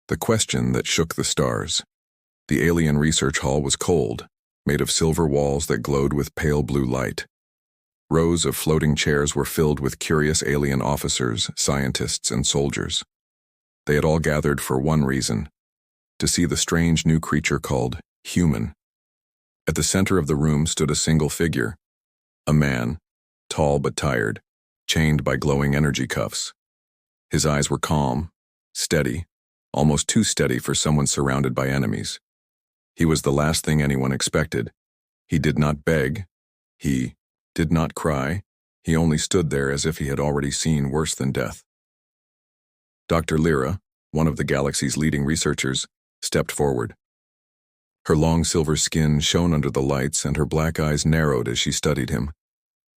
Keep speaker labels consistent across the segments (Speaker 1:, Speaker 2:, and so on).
Speaker 1: The question that shook the stars. The alien research hall was cold, made of silver walls that glowed with pale blue light. Rows of floating chairs were filled with curious alien officers, scientists, and soldiers. They had all gathered for one reason: to see the strange new creature called human. At the center of the room stood a single figure, a man, tall but tired, chained by glowing energy cuffs. His eyes were calm, steady, almost too steady for someone surrounded by enemies. He was the last thing anyone expected. He did not beg. He did not cry. He only stood there as if he had already seen worse than death. Dr. Lyra, one of the galaxy's leading researchers, stepped forward. Her long silver skin shone under the lights and her black eyes narrowed as she studied him.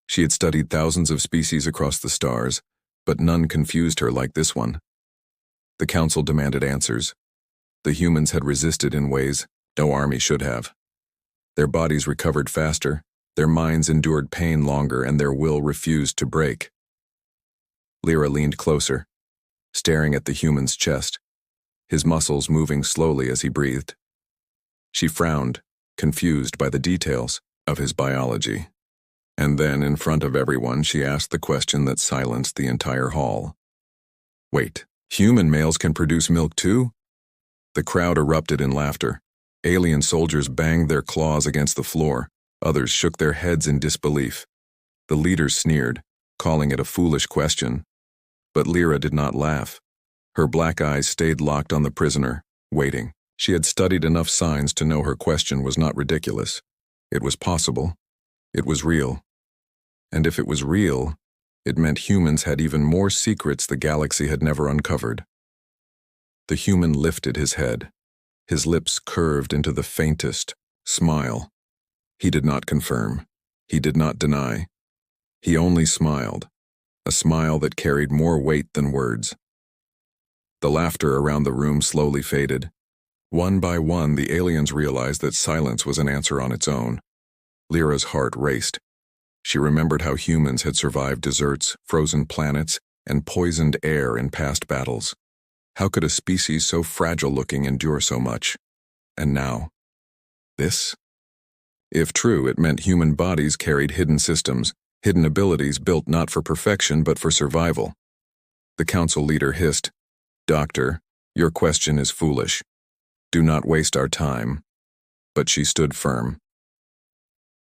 Speaker 1: She had studied thousands of species across the stars, but none confused her like this one. The council demanded answers. The humans had resisted in ways no army should have. Their bodies recovered faster, their minds endured pain longer, and their will refused to break. Lyra leaned closer, staring at the human's chest, his muscles moving slowly as he breathed. She frowned, confused by the details of his biology. And then, in front of everyone, she asked the question that silenced the entire hall. Wait, human males can produce milk too? The crowd erupted in laughter. Alien soldiers banged their claws against the floor. Others shook their heads in disbelief. The leaders sneered, calling it a foolish question. But Lyra did not laugh. Her black eyes stayed locked on the prisoner, waiting. She had studied enough signs to know her question was not ridiculous. It was possible. It was real. And if it was real, it meant humans had even more secrets the galaxy had never uncovered. The human lifted his head. His lips curved into the faintest smile. He did not confirm. He did not deny. He only smiled, a smile that carried more weight than words. The laughter around the room slowly faded. One by one, the aliens realized that silence was an answer on its own. Lyra's heart raced. She remembered how humans had survived deserts, frozen planets, and poisoned air in past battles. How could a species so fragile-looking endure so much? And now, this? If true, it meant human bodies carried hidden systems, hidden abilities built not for perfection but for survival. The council leader hissed, "Doctor, your question is foolish. Do not waste our time." But she stood firm.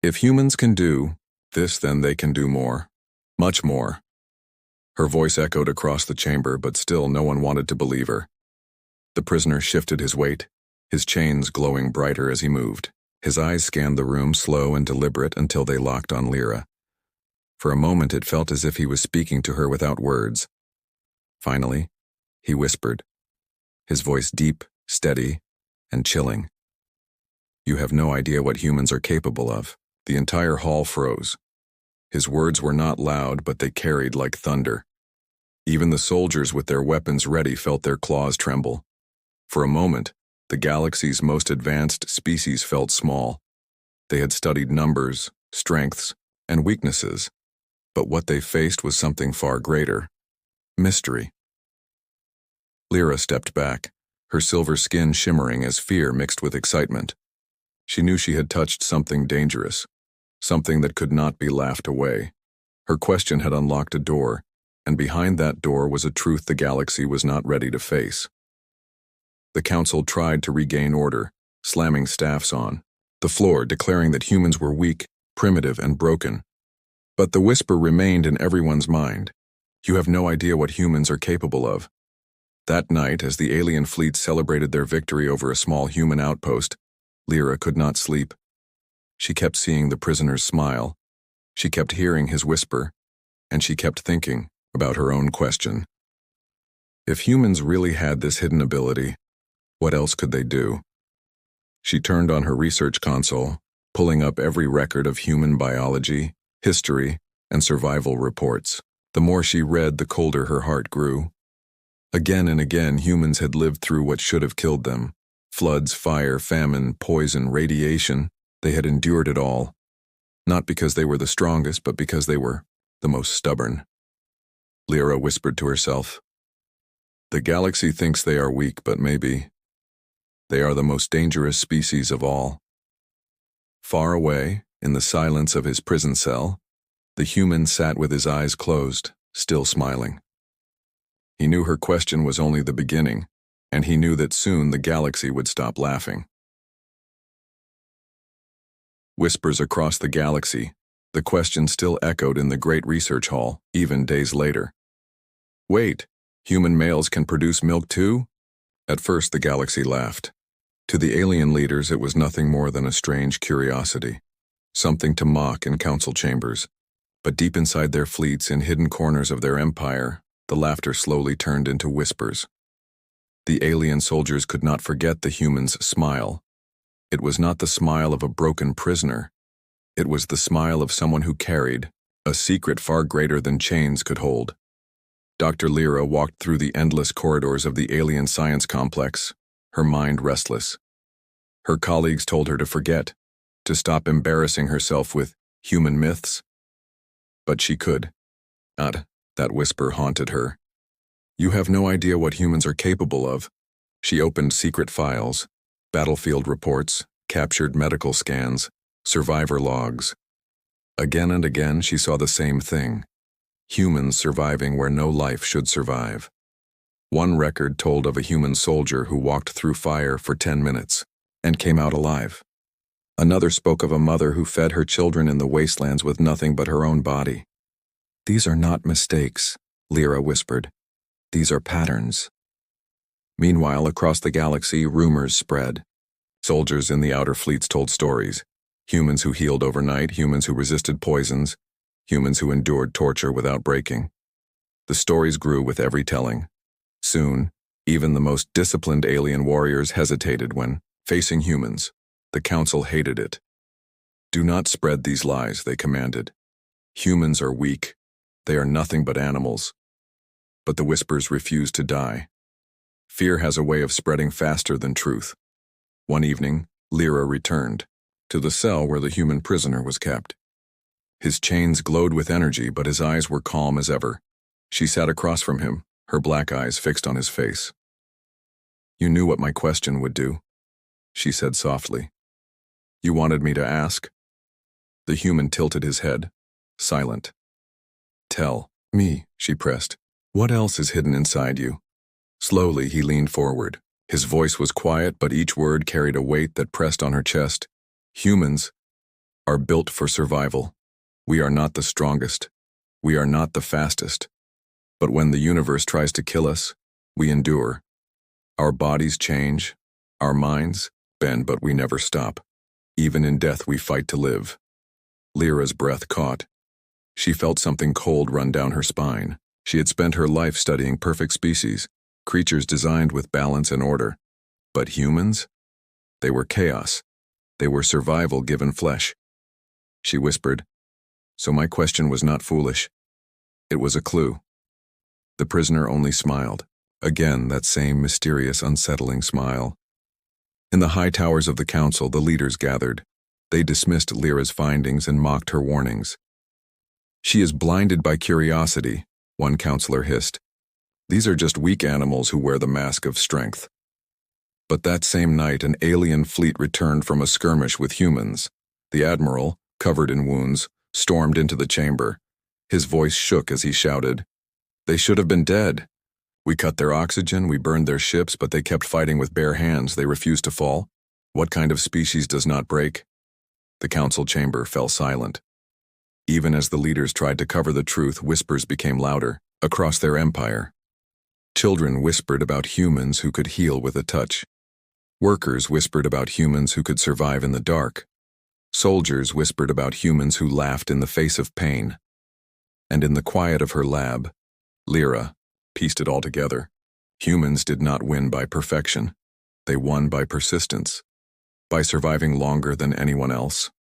Speaker 1: If humans can do this, then they can do more. Much more. Her voice echoed across the chamber, but still no one wanted to believe her. The prisoner shifted his weight, his chains glowing brighter as he moved. His eyes scanned the room, slow and deliberate, until they locked on Lyra. For a moment it felt as if he was speaking to her without words. Finally, he whispered, his voice deep, steady, and chilling. "You have no idea what humans are capable of." The entire hall froze. His words were not loud, but they carried like thunder. Even the soldiers with their weapons ready felt their claws tremble. For a moment, the galaxy's most advanced species felt small. They had studied numbers, strengths, and weaknesses, but what they faced was something far greater: mystery. Lyra stepped back, her silver skin shimmering as fear mixed with excitement. She knew she had touched something dangerous, something that could not be laughed away. Her question had unlocked a door, and behind that door was a truth the galaxy was not ready to face. The council tried to regain order, slamming staffs on the floor, declaring that humans were weak, primitive, and broken. But the whisper remained in everyone's mind. You have no idea what humans are capable of. That night, as the alien fleet celebrated their victory over a small human outpost, Lyra could not sleep. She kept seeing the prisoner's smile, she kept hearing his whisper, and she kept thinking about her own question. If humans really had this hidden ability, what else could they do? She turned on her research console, pulling up every record of human biology, history, and survival reports. The more she read, the colder her heart grew. Again and again, humans had lived through what should have killed them. Floods, fire, famine, poison, radiation. They had endured it all. Not because they were the strongest, but because they were the most stubborn. Lyra whispered to herself, The galaxy thinks they are weak, but maybe they are the most dangerous species of all. Far away, in the silence of his prison cell, the human sat with his eyes closed, still smiling. He knew her question was only the beginning, and he knew that soon the galaxy would stop laughing. Whispers across the galaxy, the question still echoed in the great research hall, even days later. Wait, human males can produce milk too? At first the galaxy laughed. To the alien leaders it was nothing more than a strange curiosity, something to mock in council chambers. But deep inside their fleets, in hidden corners of their empire, the laughter slowly turned into whispers. The alien soldiers could not forget the humans' smile. It was not the smile of a broken prisoner. It was the smile of someone who carried a secret far greater than chains could hold. Dr. Lyra walked through the endless corridors of the alien science complex, her mind restless. Her colleagues told her to forget, to stop embarrassing herself with human myths. But she could not. That whisper haunted her. You have no idea what humans are capable of. She opened secret files, battlefield reports, captured medical scans, survivor logs. Again and again she saw the same thing. Humans surviving where no life should survive. One record told of a human soldier who walked through fire for 10 minutes and came out alive. Another spoke of a mother who fed her children in the wastelands with nothing but her own body. These are not mistakes, Lyra whispered. These are patterns. Meanwhile, across the galaxy, rumors spread. Soldiers in the outer fleets told stories. Humans who healed overnight, humans who resisted poisons, humans who endured torture without breaking. The stories grew with every telling. Soon, even the most disciplined alien warriors hesitated when facing humans. The council hated it. Do not spread these lies, they commanded. Humans are weak. They are nothing but animals. But the whispers refused to die. Fear has a way of spreading faster than truth. One evening, Lyra returned to the cell where the human prisoner was kept. His chains glowed with energy, but his eyes were calm as ever. She sat across from him, her black eyes fixed on his face. You knew what my question would do, she said softly. You wanted me to ask? The human tilted his head, silent. Tell me, she pressed. What else is hidden inside you? Slowly he leaned forward. His voice was quiet, but each word carried a weight that pressed on her chest. Humans are built for survival. We are not the strongest. We are not the fastest. But when the universe tries to kill us, we endure. Our bodies change, our minds bend, but we never stop. Even in death we fight to live. Lyra's breath caught. She felt something cold run down her spine. She had spent her life studying perfect species, creatures designed with balance and order. But humans? They were chaos. They were survival given flesh. She whispered, so my question was not foolish. It was a clue. The prisoner only smiled. Again, that same mysterious, unsettling smile. In the high towers of the council, the leaders gathered. They dismissed Lyra's findings and mocked her warnings. She is blinded by curiosity, one counselor hissed. These are just weak animals who wear the mask of strength. But that same night, an alien fleet returned from a skirmish with humans. The admiral, covered in wounds, stormed into the chamber. His voice shook as he shouted, They should have been dead. We cut their oxygen, we burned their ships, but they kept fighting with bare hands. They refused to fall. What kind of species does not break? The council chamber fell silent. Even as the leaders tried to cover the truth, whispers became louder, across their empire. Children whispered about humans who could heal with a touch. Workers whispered about humans who could survive in the dark. Soldiers whispered about humans who laughed in the face of pain. And in the quiet of her lab, Lyra pieced it all together. Humans did not win by perfection. They won by persistence, by surviving longer than anyone else,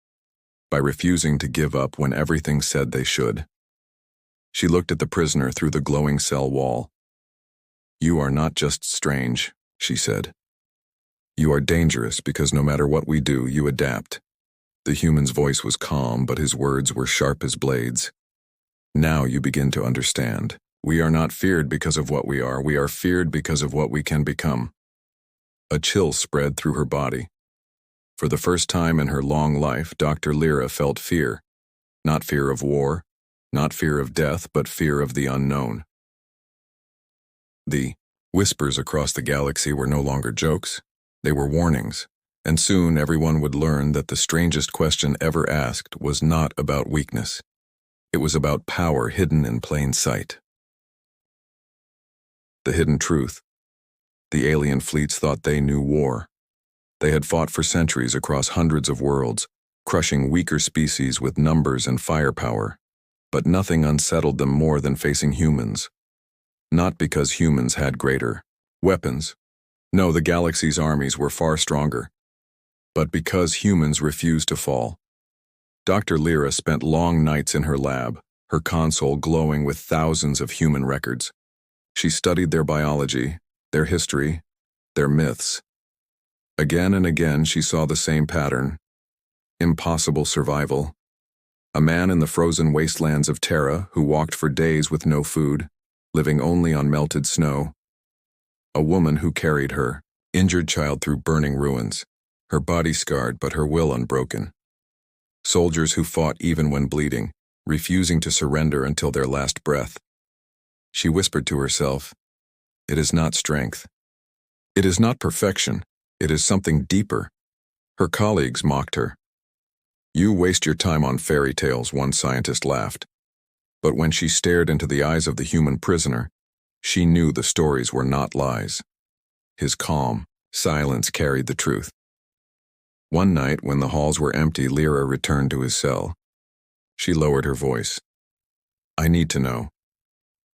Speaker 1: by refusing to give up when everything said they should. She looked at the prisoner through the glowing cell wall. You are not just strange, she said. You are dangerous because no matter what we do, you adapt. The human's voice was calm, but his words were sharp as blades. Now you begin to understand. We are not feared because of what we are feared because of what we can become. A chill spread through her body. For the first time in her long life, Dr. Lyra felt fear. Not fear of war, not fear of death, but fear of the unknown. The whispers across the galaxy were no longer jokes. They were warnings, and soon everyone would learn that the strangest question ever asked was not about weakness. It was about power hidden in plain sight. The hidden truth. The alien fleets thought they knew war. They had fought for centuries across hundreds of worlds, crushing weaker species with numbers and firepower. But nothing unsettled them more than facing humans. Not because humans had greater weapons. No, the galaxy's armies were far stronger. But because humans refused to fall. Dr. Lyra spent long nights in her lab, her console glowing with thousands of human records. She studied their biology, their history, their myths. Again and again she saw the same pattern. Impossible survival. A man in the frozen wastelands of Terra who walked for days with no food, living only on melted snow. A woman who carried her injured child through burning ruins, her body scarred but her will unbroken. Soldiers who fought even when bleeding, refusing to surrender until their last breath. She whispered to herself, "It is not strength. It is not perfection. It is something deeper." Her colleagues mocked her. "You waste your time on fairy tales," one scientist laughed. But when she stared into the eyes of the human prisoner, she knew the stories were not lies. His calm silence carried the truth. One night, when the halls were empty, Lyra returned to his cell. She lowered her voice. "I need to know.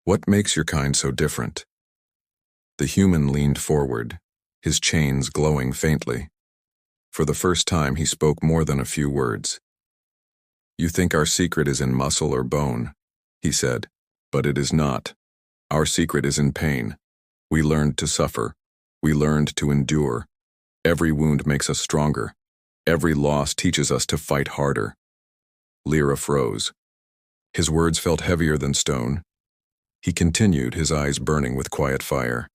Speaker 1: What makes your kind so different?" The human leaned forward, his chains glowing faintly. For the first time, he spoke more than a few words. "You think our secret is in muscle or bone," he said, "but it is not. Our secret is in pain. We learned to suffer. We learned to endure. Every wound makes us stronger. Every loss teaches us to fight harder." Lyra froze. His words felt heavier than stone. He continued, his eyes burning with quiet fire.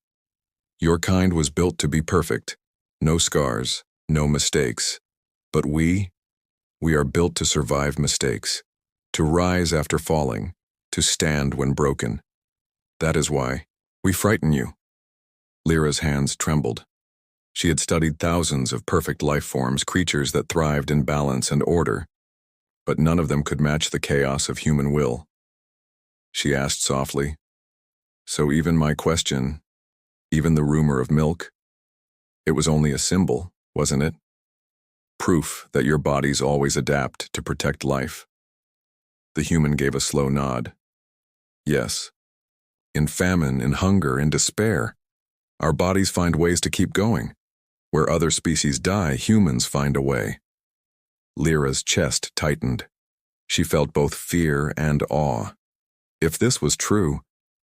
Speaker 1: "Your kind was built to be perfect. No scars, no mistakes. But we are built to survive mistakes, to rise after falling, to stand when broken. That is why we frighten you." Lyra's hands trembled. She had studied thousands of perfect life forms, creatures that thrived in balance and order, but none of them could match the chaos of human will. She asked softly, "So even my question, even the rumor of milk, it was only a symbol, wasn't it? Proof that your bodies always adapt to protect life?" The human gave a slow nod. "Yes. In famine, in hunger, in despair, our bodies find ways to keep going. Where other species die, humans find a way." Lyra's chest tightened. She felt both fear and awe. If this was true,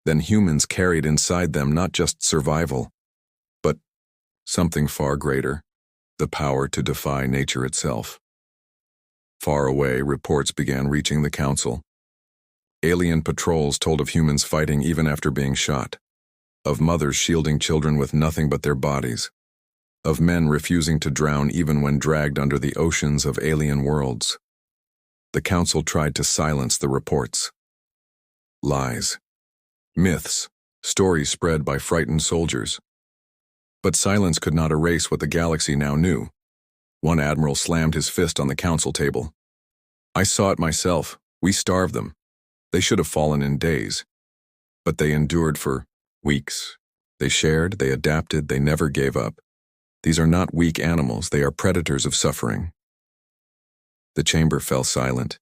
Speaker 1: then humans carried inside them not just survival, but something far greater, the power to defy nature itself. Far away, reports began reaching the Council. Alien patrols told of humans fighting even after being shot, of mothers shielding children with nothing but their bodies, of men refusing to drown even when dragged under the oceans of alien worlds. The Council tried to silence the reports. Lies. Myths. Stories spread by frightened soldiers. But silence could not erase what the galaxy now knew. One admiral slammed his fist on the Council table. "I saw it myself. We starved them. They should have fallen in days. But they endured for weeks. They shared, they adapted, they never gave up. These are not weak animals, they are predators of suffering." The chamber fell silent.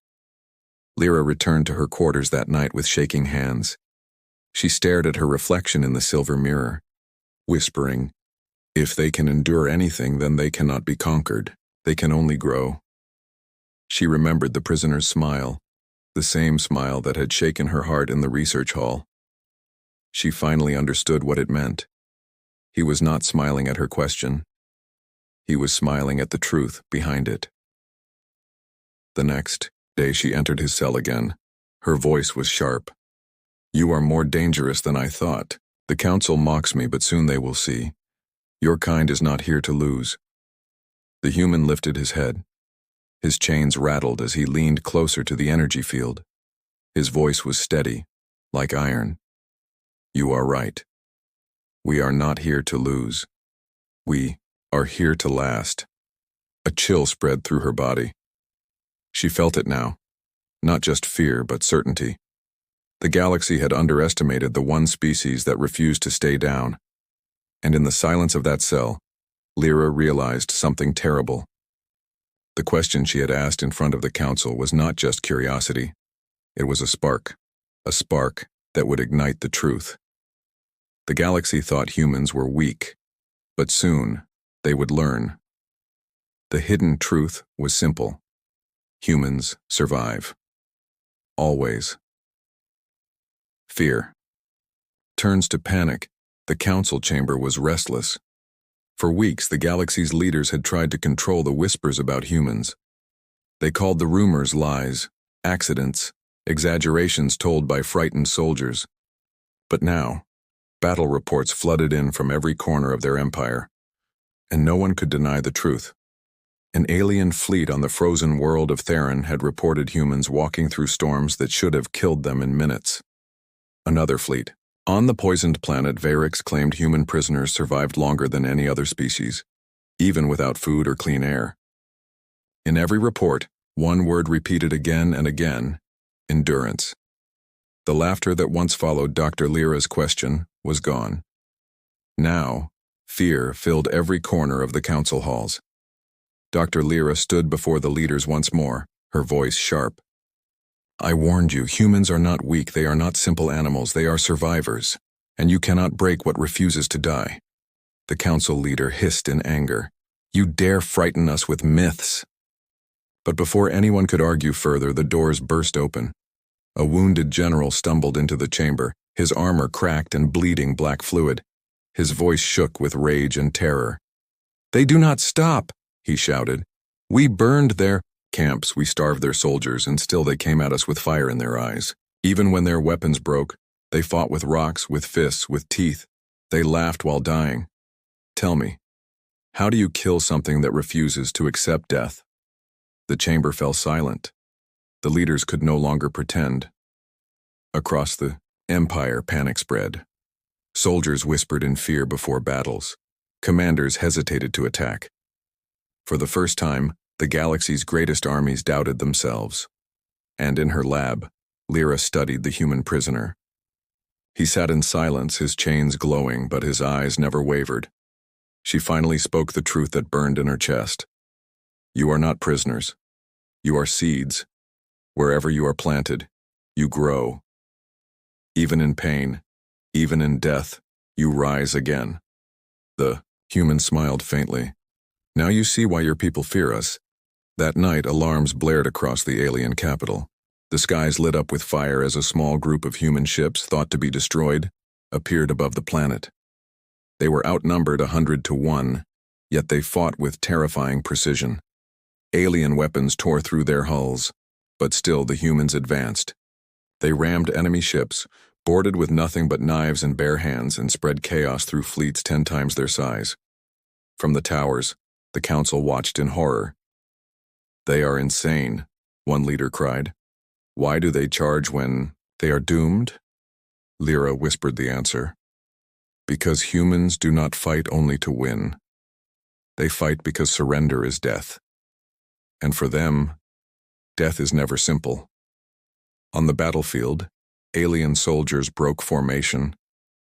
Speaker 1: Lyra returned to her quarters that night with shaking hands. She stared at her reflection in the silver mirror, whispering, "If they can endure anything, then they cannot be conquered. They can only grow." She remembered the prisoner's smile, the same smile that had shaken her heart in the research hall. She finally understood what it meant. He was not smiling at her question. He was smiling at the truth behind it. The next day she entered his cell again. Her voice was sharp. You are more dangerous than I thought. The council mocks me, but soon they will see. Your kind is not here to lose. The human lifted his head. His chains rattled as he leaned closer to the energy field. His voice was steady, like iron. You are right. We are not here to lose. We are here to last. A chill spread through her body. She felt it now. Not just fear, but certainty. The galaxy had underestimated the one species that refused to stay down. And in the silence of that cell, Lyra realized something terrible. The question she had asked in front of the council was not just curiosity. It was a spark that would ignite the truth. The galaxy thought humans were weak, but soon they would learn. The hidden truth was simple. Humans survive. Always. Fear turns to panic. The council chamber was restless. For weeks, the galaxy's leaders had tried to control the whispers about humans. They called the rumors lies, accidents, exaggerations told by frightened soldiers. But now, battle reports flooded in from every corner of their empire, and no one could deny the truth. An alien fleet on the frozen world of Theron had reported humans walking through storms that should have killed them in minutes. Another fleet. On the poisoned planet, Varix claimed human prisoners survived longer than any other species, even without food or clean air. In every report, one word repeated again and again: endurance. The laughter that once followed Dr. Lyra's question was gone. Now, fear filled every corner of the council halls. Dr. Lyra stood before the leaders once more, her voice sharp. I warned you, humans are not weak, they are not simple animals, they are survivors, and you cannot break what refuses to die. The council leader hissed in anger. You dare frighten us with myths. But before anyone could argue further, the doors burst open. A wounded general stumbled into the chamber, his armor cracked and bleeding black fluid. His voice shook with rage and terror. They do not stop, he shouted. We burned their camps, we starved their soldiers, and still they came at us with fire in their eyes. Even when their weapons broke, they fought with rocks, with fists, with teeth. They laughed while dying. Tell me, how do you kill something that refuses to accept death? The chamber fell silent. The leaders could no longer pretend. Across the empire, panic spread. Soldiers whispered in fear before battles. Commanders hesitated to attack. For the first time, the galaxy's greatest armies doubted themselves. And in her lab, Lyra studied the human prisoner. He sat in silence, his chains glowing, but his eyes never wavered. She finally spoke the truth that burned in her chest. You are not prisoners. You are seeds. Wherever you are planted, you grow. Even in pain, even in death, you rise again. The human smiled faintly. Now you see why your people fear us. That night, alarms blared across the alien capital. The skies lit up with fire as a small group of human ships, thought to be destroyed, appeared above the planet. They were outnumbered 100 to 1, yet they fought with terrifying precision. Alien weapons tore through their hulls, but still the humans advanced. They rammed enemy ships, boarded with nothing but knives and bare hands, and spread chaos through fleets 10 times their size. From the towers, the council watched in horror. They are insane, one leader cried. Why do they charge when they are doomed? Lyra whispered the answer. Because humans do not fight only to win. They fight because surrender is death. And for them, death is never simple. On the battlefield, alien soldiers broke formation.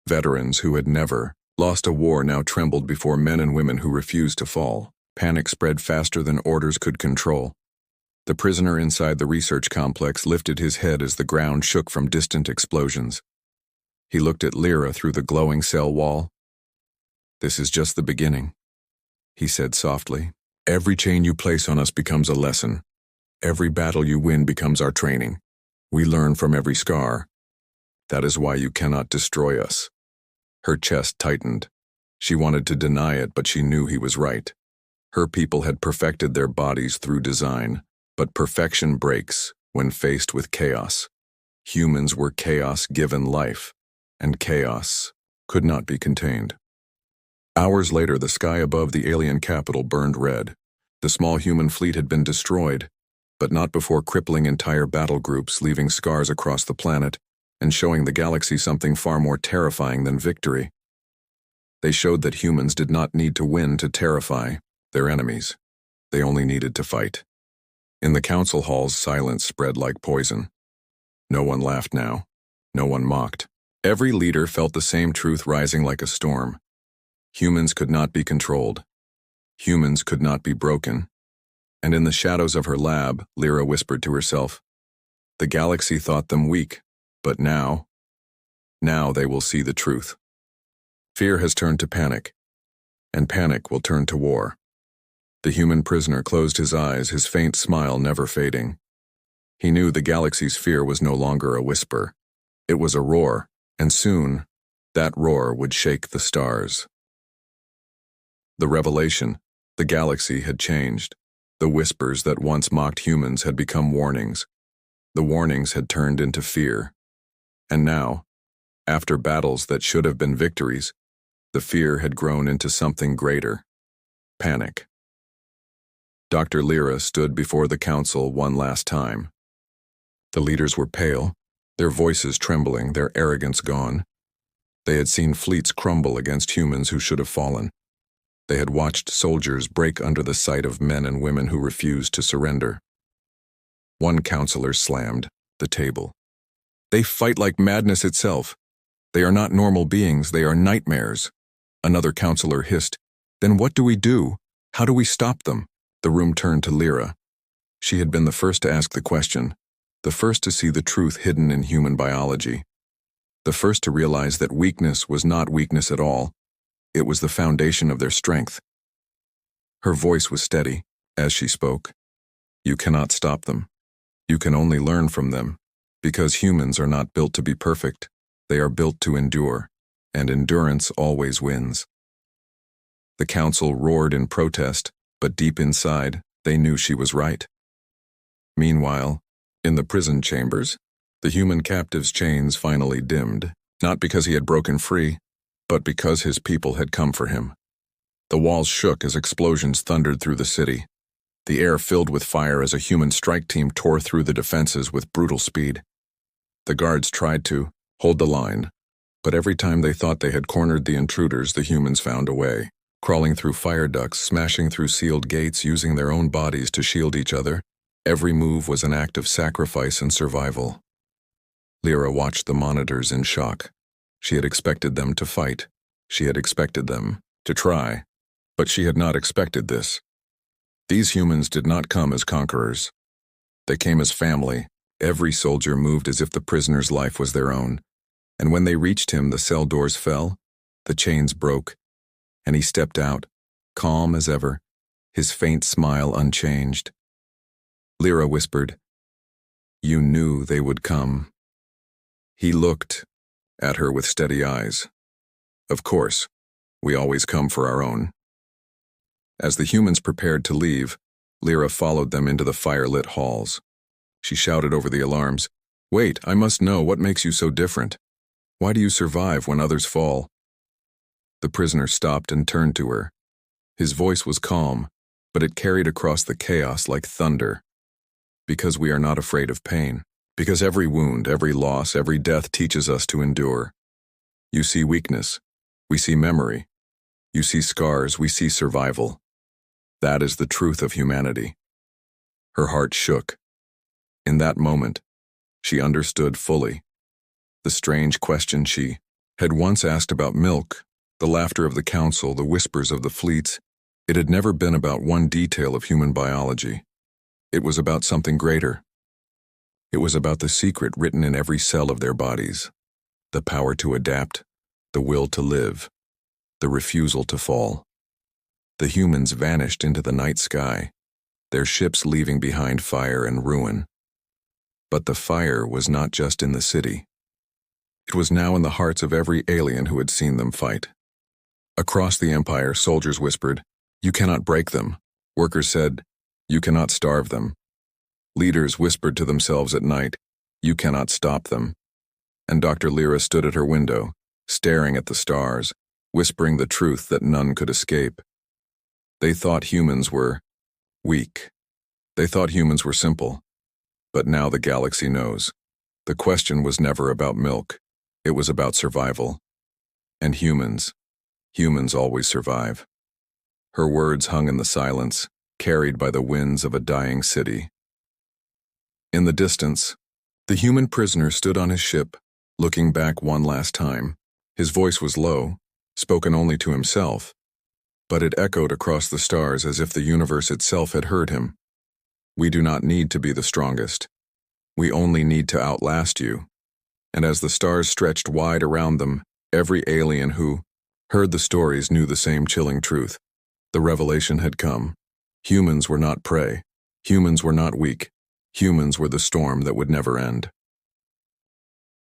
Speaker 1: Veterans who had never lost a war now trembled before men and women who refused to fall. Panic spread faster than orders could control. The prisoner inside the research complex lifted his head as the ground shook from distant explosions. He looked at Lyra through the glowing cell wall. This is just the beginning, he said softly. Every chain you place on us becomes a lesson. Every battle you win becomes our training. We learn from every scar. That is why you cannot destroy us. Her chest tightened. She wanted to deny it, but she knew he was right. Her people had perfected their bodies through design, but perfection breaks when faced with chaos. Humans were chaos given life, and chaos could not be contained. Hours later, the sky above the alien capital burned red. The small human fleet had been destroyed, but not before crippling entire battle groups, leaving scars across the planet and showing the galaxy something far more terrifying than victory. They showed that humans did not need to win to terrify their enemies. They only needed to fight. In the council halls, silence spread like poison. No one laughed now. No one mocked. Every leader felt the same truth rising like a storm. Humans could not be controlled. Humans could not be broken. And in the shadows of her lab, Lyra whispered to herself, "The galaxy thought them weak, but now they will see the truth." Fear has turned to panic, and panic will turn to war. The human prisoner closed his eyes, his faint smile never fading. He knew the galaxy's fear was no longer a whisper. It was a roar, and soon, that roar would shake the stars. The revelation, the galaxy had changed. The whispers that once mocked humans had become warnings. The warnings had turned into fear. And now, after battles that should have been victories, the fear had grown into something greater: panic. Dr. Lyra stood before the council one last time. The leaders were pale, their voices trembling, their arrogance gone. They had seen fleets crumble against humans who should have fallen. They had watched soldiers break under the sight of men and women who refused to surrender. One counselor slammed the table. "They fight like madness itself. They are not normal beings, they are nightmares." Another counselor hissed, "Then what do we do? How do we stop them?" The room turned to Lyra. She had been the first to ask the question, the first to see the truth hidden in human biology, the first to realize that weakness was not weakness at all. It was the foundation of their strength. Her voice was steady as she spoke. "You cannot stop them. You can only learn from them, because humans are not built to be perfect. They are built to endure, and endurance always wins." The council roared in protest, but deep inside, they knew she was right. Meanwhile, in the prison chambers, the human captive's chains finally dimmed, not because he had broken free, but because his people had come for him. The walls shook as explosions thundered through the city. The air filled with fire as a human strike team tore through the defenses with brutal speed. The guards tried to hold the line, but every time they thought they had cornered the intruders, the humans found a way, crawling through fire ducts, smashing through sealed gates, using their own bodies to shield each other. Every move was an act of sacrifice and survival. Lyra watched the monitors in shock. She had expected them to fight. She had expected them to try. But she had not expected this. These humans did not come as conquerors. They came as family. Every soldier moved as if the prisoner's life was their own. And when they reached him, the cell doors fell, the chains broke, and he stepped out, calm as ever, his faint smile unchanged. Lyra whispered, "You knew they would come." He looked at her with steady eyes. "Of course, we always come for our own." As the humans prepared to leave, Lyra followed them into the fire-lit halls. She shouted over the alarms, "Wait, I must know, what makes you so different? Why do you survive when others fall?" The prisoner stopped and turned to her. His voice was calm, but it carried across the chaos like thunder. "Because we are not afraid of pain. Because every wound, every loss, every death teaches us to endure. You see weakness. We see memory. You see scars. We see survival. That is the truth of humanity." Her heart shook. In that moment, she understood fully. The strange question she had once asked about milk, the laughter of the council, the whispers of the fleets, it had never been about one detail of human biology. It was about something greater. It was about the secret written in every cell of their bodies, the power to adapt, the will to live, the refusal to fall. The humans vanished into the night sky, their ships leaving behind fire and ruin. But the fire was not just in the city. It was now in the hearts of every alien who had seen them fight. Across the empire, soldiers whispered, "You cannot break them." Workers said, "You cannot starve them." Leaders whispered to themselves at night, You cannot stop them. And Dr. Lyra stood at her window, staring at the stars, whispering the truth that none could escape. They thought humans were weak. They thought humans were simple. But now the galaxy knows. The question was never about milk. It was about survival. And humans always survive. Her words hung in the silence, carried by the winds of a dying city. In the distance, the human prisoner stood on his ship, looking back one last time. His voice was low, spoken only to himself, but it echoed across the stars as if the universe itself had heard him. We do not need to be the strongest. We only need to outlast you. And as the stars stretched wide around them, every alien who heard the stories knew the same chilling truth. The revelation had come. Humans were not prey. Humans were not weak. Humans were the storm that would never end.